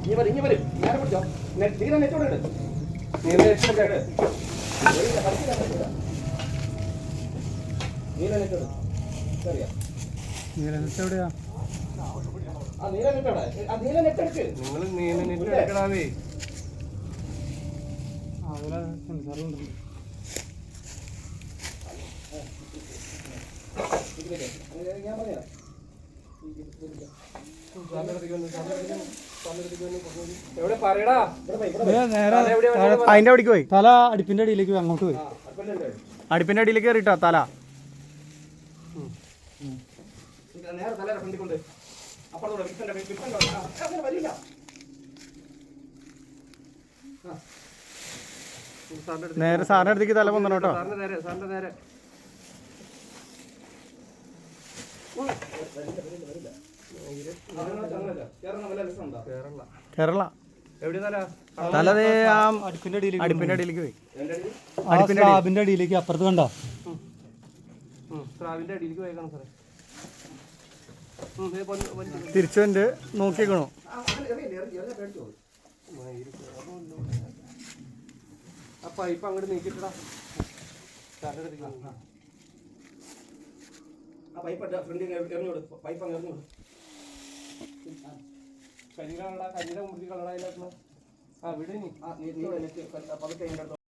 ഇനി വരും നേരെ പിടിച്ചോ. നീല നെറ്റോടെ ഇട്. നീല നെറ്റോടെ നീല നെറ്റോട് അറിയാം. നീല നെറ്റ് എവിടെയാ? ആ നീല നെറ്റോടെ ആ നീല നെറ്റ് എടുക്ക്. നിങ്ങൾ നീല നെറ്റ് എടുക്കണാവേ. അതിലെ സെൻസറുണ്ട്. ഞാൻ പറയാം എവിടെ പറയടാ. നേരെ അതിന്റെ അവിടേക്ക് പോയി. തല അടുപ്പിന്റെ അടിയിലേക്ക് പോയി, അങ്ങോട്ട് പോയി. അടുപ്പിന്റെ അടിയിലേക്ക് കയറിട്ടോ തല. നേരെ തലയുടെ ഫ്രണ്ടിൽ കൊണ്ട് അപ്പുറത്തോടെ അങ്ങനെ വരില്ല. നേരെ സാറിന്റെ അടുത്തേക്ക് തല വന്നോ കേട്ടോ. സാറിന്റെ നേരെ കേരള എവിടെ തല അടുപ്പിന്റെ അടിയിലേക്ക് പോയി. സ്ലാബിന്റെ അടിയിലേക്ക് അപ്പുറത്ത് കണ്ടോ? സ്രാവിന്റെ അടിയിലേക്ക് പോയേക്കണം സാറേ. തിരിച്ചു വന്ന് നോക്കിയേക്കണോ? ആ പൈപ്പ് അങ്ങോട്ട് നീക്കിട്ടാ. ആ പൈപ്പ് ഫ്രണ്ടിൽ എറിഞ്ഞോട്. പൈപ്പ് അങ്ങ് എറിഞ്ഞോട്. കരിയുടെ മുറിച്ച് കളറായില്ല. ആ വിടേ നീ പതുക്കെ